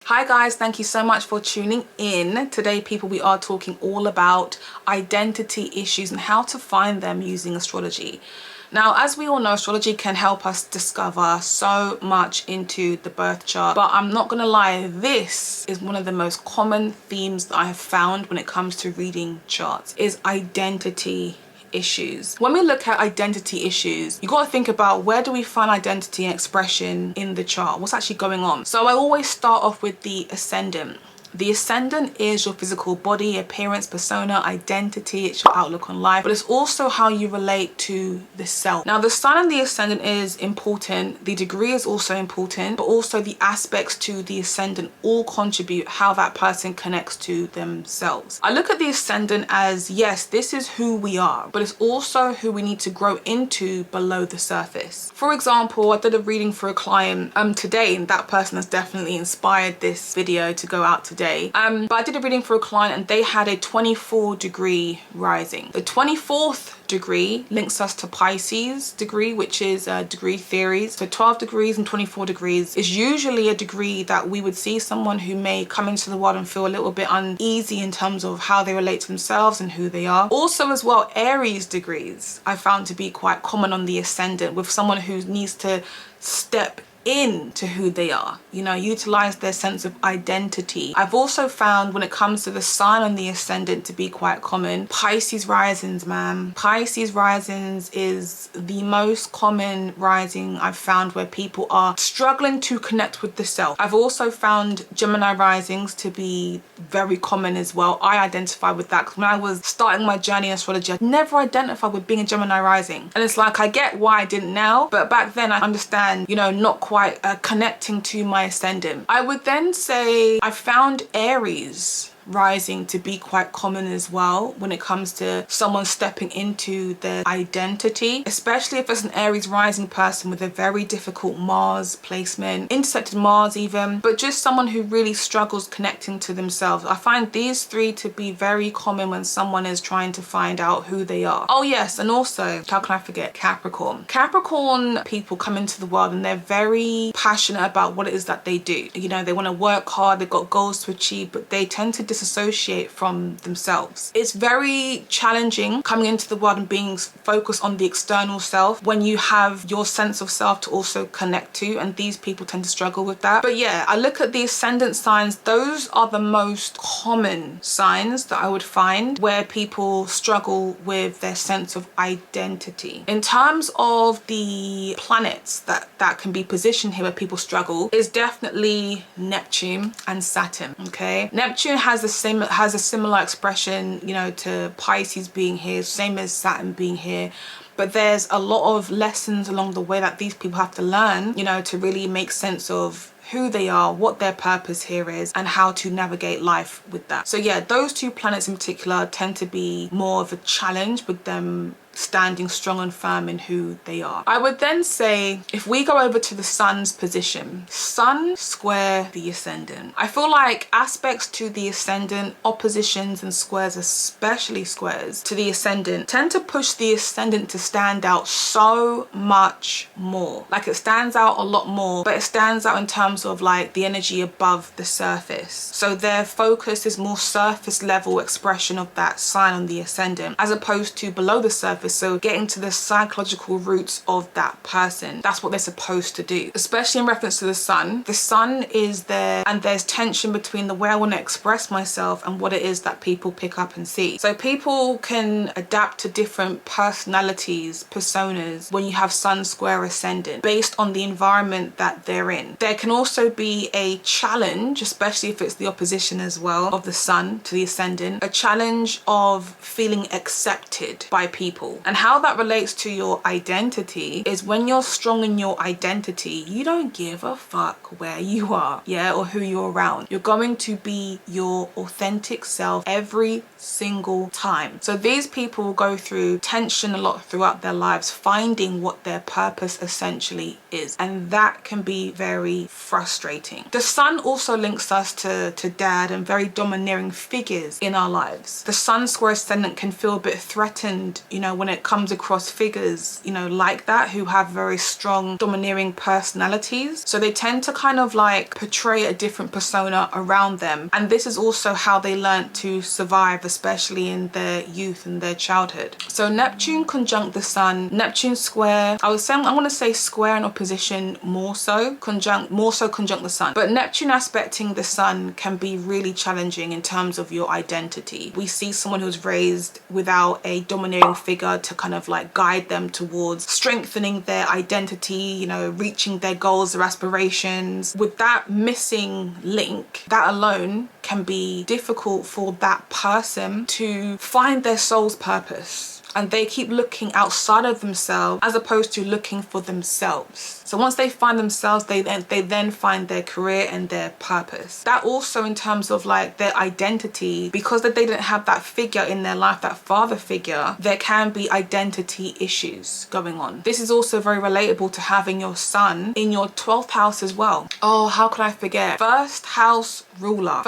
Hi guys, thank you so much for tuning in. Today, people, we are talking all about identity issues and how to find them using astrology. Now, as we all know, astrology can help us discover so much into the birth chart, but I'm not gonna lie, this is one of the most common themes that I have found when it comes to reading charts, is identity issues. When we look at identity issues, you got to think about, where do we find identity and expression in the chart? What's actually going on? So I always start off with the ascendant. The ascendant is your physical body, appearance, persona, identity. It's your outlook on life, but it's also how you relate to the self. Now, the sun and the ascendant is important. The degree is also important, but also the aspects to the ascendant all contribute how that person connects to themselves. I look at the ascendant as, yes, this is who we are, but it's also who we need to grow into below the surface. For example, I did a reading for a client today, and that person has definitely inspired this video to go out today. But I did a reading for a client and they had a 24-degree rising. The 24th degree links us to Pisces degree, which is degree theories. So 12 degrees and 24 degrees is usually a degree that we would see someone who may come into the world and feel a little bit uneasy in terms of how they relate to themselves and who they are. Also as well, Aries degrees I found to be quite common on the ascendant, with someone who needs to step into who they are, you know, utilize their sense of identity. I've also found when it comes to the sign on the ascendant to be quite common, Pisces risings, man. Pisces risings is the most common rising I've found where people are struggling to connect with the self. I've also found Gemini risings to be very common as well. I identify with that because when I was starting my journey in astrology, I never identified with being a Gemini rising. And it's like, I get why I didn't now, but back then I understand, you know, not quite connecting to my ascendant. I would then say I found Aries rising to be quite common as well when it comes to someone stepping into their identity, especially if it's an Aries rising person with a very difficult Mars placement, intersected Mars even, but just someone who really struggles connecting to themselves. I find these three to be very common when someone is trying to find out who they are. Oh yes, and also, how can I forget Capricorn? Capricorn people come into the world and they're very passionate about what it is that they do. You know, they want to work hard, they've got goals to achieve, but they tend to disassociate from themselves. It's very challenging coming into the world and being focused on the external self when you have your sense of self to also connect to, and these people tend to struggle with that. But yeah, I look at the ascendant signs. Those are the most common signs that I would find where people struggle with their sense of identity. In terms of the planets that can be positioned here where people struggle, is definitely Neptune and Saturn. Okay, Neptune has a similar expression, you know, to Pisces being here, same as Saturn being here, but there's a lot of lessons along the way that these people have to learn, you know, to really make sense of who they are, what their purpose here is, and how to navigate life with that. So yeah, those two planets in particular tend to be more of a challenge with them standing strong and firm in who they are. I would then say, if we go over to the sun's position, sun square the ascendant. I feel like aspects to the ascendant, oppositions and squares, especially squares to the ascendant, tend to push the ascendant to stand out so much more. Like, it stands out a lot more, but it stands out in terms of like the energy above the surface. So their focus is more surface level expression of that sign on the ascendant, as opposed to below the surface. So getting to the psychological roots of that person, that's what they're supposed to do. Especially in reference to the sun is there, and there's tension between the way I want to express myself and what it is that people pick up and see. So people can adapt to different personalities, personas, when you have sun square ascendant, based on the environment that they're in. There can also be a challenge, especially if it's the opposition as well of the sun to the ascendant, a challenge of feeling accepted by people. And how that relates to your identity is, when you're strong in your identity, you don't give a fuck where you are, yeah, or who you're around. You're going to be your authentic self every single time. So these people go through tension a lot throughout their lives, finding what their purpose essentially is, and that can be very frustrating. The sun also links us to dad and very domineering figures in our lives. The sun square ascendant can feel a bit threatened, you know, when it comes across figures, you know, like that, who have very strong domineering personalities. So they tend to kind of like portray a different persona around them. And this is also how they learn to survive, especially in their youth and their childhood. So Neptune conjunct the sun, Neptune square, I want to say square in opposition more so conjunct the sun. But Neptune aspecting the sun can be really challenging in terms of your identity. We see someone who's raised without a domineering figure to kind of like guide them towards strengthening their identity, you know, reaching their goals, their aspirations. With that missing link, that alone can be difficult for that person to find their soul's purpose. And they keep looking outside of themselves as opposed to looking for themselves. So once they find themselves, they then find their career and their purpose. That also in terms of like their identity, because they didn't have that figure in their life, that father figure, there can be identity issues going on. This is also very relatable to having your sun in your 12th house as well. Oh, how could I forget? First house ruler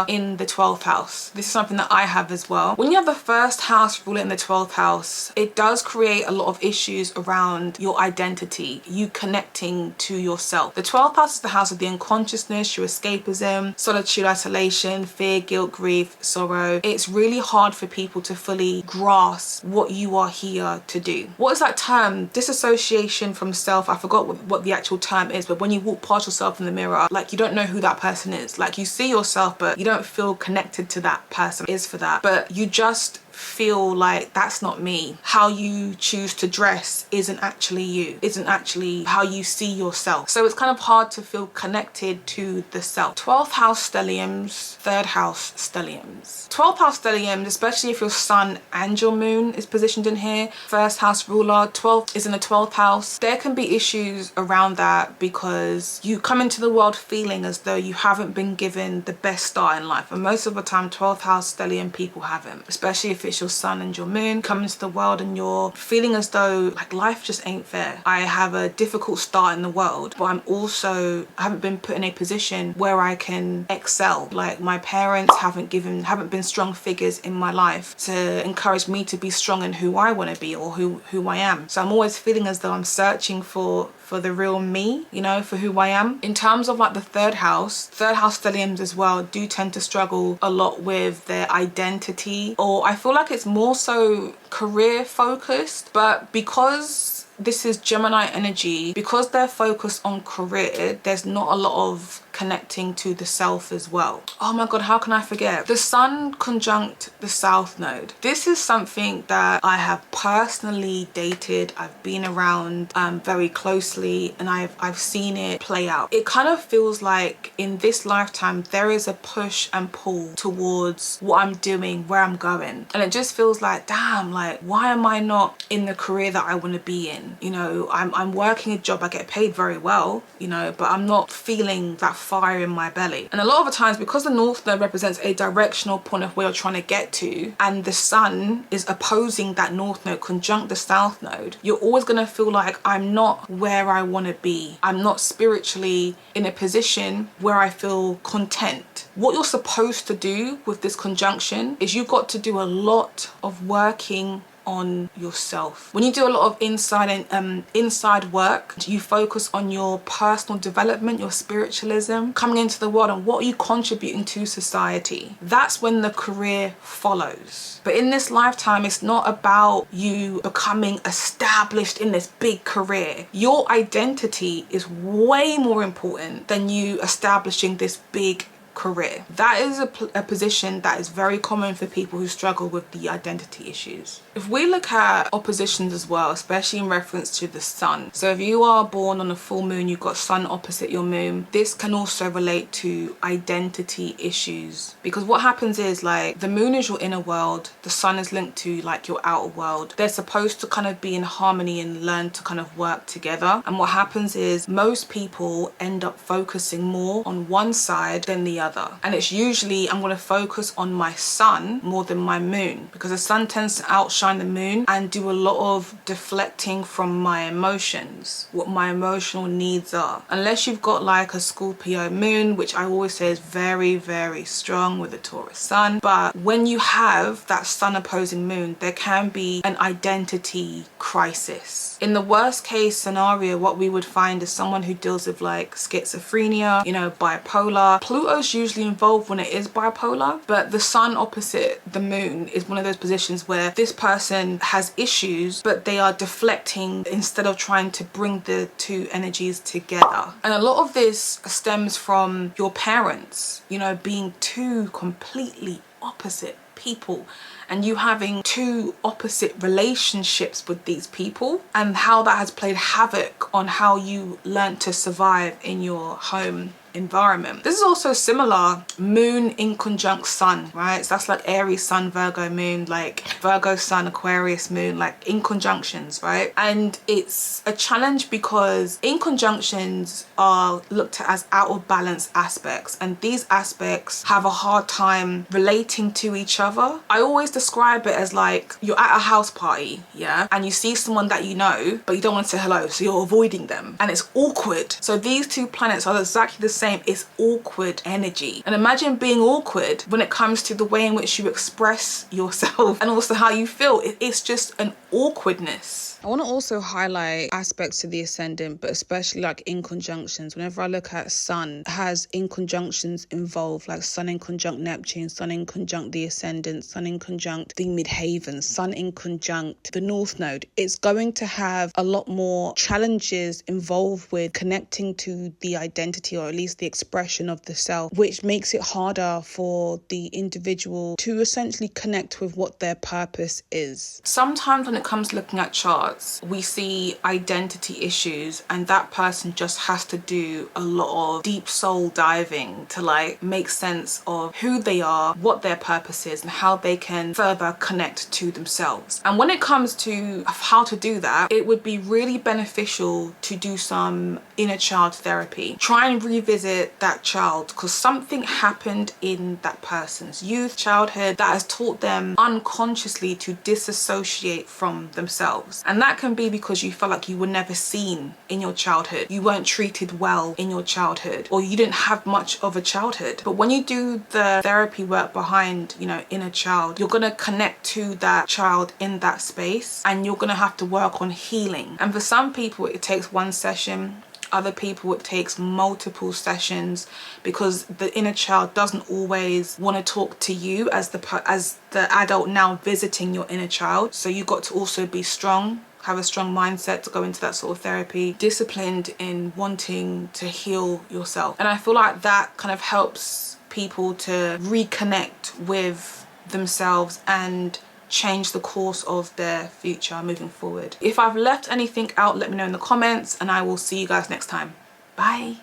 in the 12th house. This is something that I have as well. When you have the first house ruler in the 12th house, it does create a lot of issues around your identity, you connecting to yourself. The 12th house is the house of the unconsciousness, your escapism, solitude, isolation, fear, guilt, grief, sorrow. It's really hard for people to fully grasp what you are here to do. What is that term? Disassociation from self. I forgot what the actual term is, but when you walk past yourself in the mirror, like you don't know who that person is. Like you see yourself, but you don't feel connected to that person. It is for that. But you just feel like that's not me. How you choose to dress isn't actually you, isn't actually how you see yourself. So it's kind of hard to feel connected to the self. 12th house stelliums, 3rd house stelliums. 12th house stelliums, especially if your sun and your moon is positioned in here, first house ruler, 12th is in the 12th house. There can be issues around that because you come into the world feeling as though you haven't been given the best start in life. And most of the time 12th house stellium people haven't, especially if it's your sun and your moon come into the world and you're feeling as though like life just ain't fair. I have a difficult start in the world, but I haven't been put in a position where I can excel. Like my parents haven't been strong figures in my life to encourage me to be strong in who I want to be or who I am. So I'm always feeling as though I'm searching for the real me, you know, for who I am. In terms of like the 3rd house stelliums as well do tend to struggle a lot with their identity, or I feel like it's more so career focused, but because this is Gemini energy, because they're focused on career, there's not a lot of connecting to the self as well. Oh my god, how can I forget? The sun conjunct the south node. This is something that I have personally dated, I've been around very closely, and I've seen it play out. It kind of feels like in this lifetime there is a push and pull towards what I'm doing, where I'm going, and it just feels like, damn, like why am I not in the career that I want to be in? You know, I'm working a job, I get paid very well, you know, but I'm not feeling that fire in my belly. And a lot of the times, because the north node represents a directional point of where you're trying to get to, and the sun is opposing that north node, conjunct the south node, you're always going to feel like I'm not where I want to be. I'm not spiritually in a position where I feel content. What you're supposed to do with this conjunction is you've got to do a lot of working on yourself. When you do a lot of inside work, you focus on your personal development, your spiritualism, coming into the world, and what are you contributing to society. That's when the career follows. But in this lifetime, it's not about you becoming established in this big career. Your identity is way more important than you establishing this big career. That is a position that is very common for people who struggle with the identity issues. If we look at oppositions as well, especially in reference to the sun, so if you are born on a full moon, you've got sun opposite your moon, this can also relate to identity issues, because what happens is, like, the moon is your inner world, the sun is linked to like your outer world. They're supposed to kind of be in harmony and learn to kind of work together, and what happens is most people end up focusing more on one side than the other. other. And it's usually I'm going to focus on my sun more than my moon, because the sun tends to outshine the moon and do a lot of deflecting from my emotions, what my emotional needs are. Unless you've got like a Scorpio moon, which I always say is very, very strong with a Taurus sun. But when you have that sun opposing moon, there can be an identity crisis. In the worst case scenario, what we would find is someone who deals with like schizophrenia, you know, bipolar. Pluto's usually involved when it is bipolar, but the sun opposite the moon is one of those positions where this person has issues, but they are deflecting instead of trying to bring the two energies together. And a lot of this stems from your parents, you know, being two completely opposite people, and you having two opposite relationships with these people, and how that has played havoc on how you learn to survive in your home environment. This is also similar, moon in conjunct sun, right? So that's like Aries sun, Virgo moon, like Virgo sun, Aquarius moon, like in conjunctions, right? And it's a challenge because in conjunctions are looked at as out of balance aspects, and these aspects have a hard time relating to each other. I always describe it as like you're at a house party, yeah, and you see someone that you know, but you don't want to say hello, so you're avoiding them, and it's awkward. So these two planets are exactly the same. It's awkward energy. And imagine being awkward when it comes to the way in which you express yourself and also how you feel. It's just an awkwardness. I want to also highlight aspects to the ascendant, but especially like in conjunctions. Whenever I look at sun, it has in conjunctions involved, like sun in conjunct Neptune, sun in conjunct the ascendant, sun in conjunct the midheaven, sun in conjunct the north node. It's going to have a lot more challenges involved with connecting to the identity, or at least the expression of the self, which makes it harder for the individual to essentially connect with what their purpose is. Sometimes when it comes to looking at charts, we see identity issues, and that person just has to do a lot of deep soul diving to like make sense of who they are, what their purpose is, and how they can further connect to themselves. And when it comes to how to do that, it would be really beneficial to do some inner child therapy. Try and revisit that child, because something happened in that person's youth, childhood, that has taught them unconsciously to disassociate from themselves. And that can be because you felt like you were never seen in your childhood, you weren't treated well in your childhood, or you didn't have much of a childhood. But when you do the therapy work behind, you know, inner child, you're gonna connect to that child in that space, and you're gonna have to work on healing. And for some people it takes one session, other people it takes multiple sessions, because the inner child doesn't always want to talk to you as the adult now visiting your inner child. So you got to also be strong, have a strong mindset to go into that sort of therapy, disciplined in wanting to heal yourself. And I feel like that kind of helps people to reconnect with themselves and change the course of their future moving forward. If I've left anything out, let me know in the comments, and I will see you guys next time. Bye.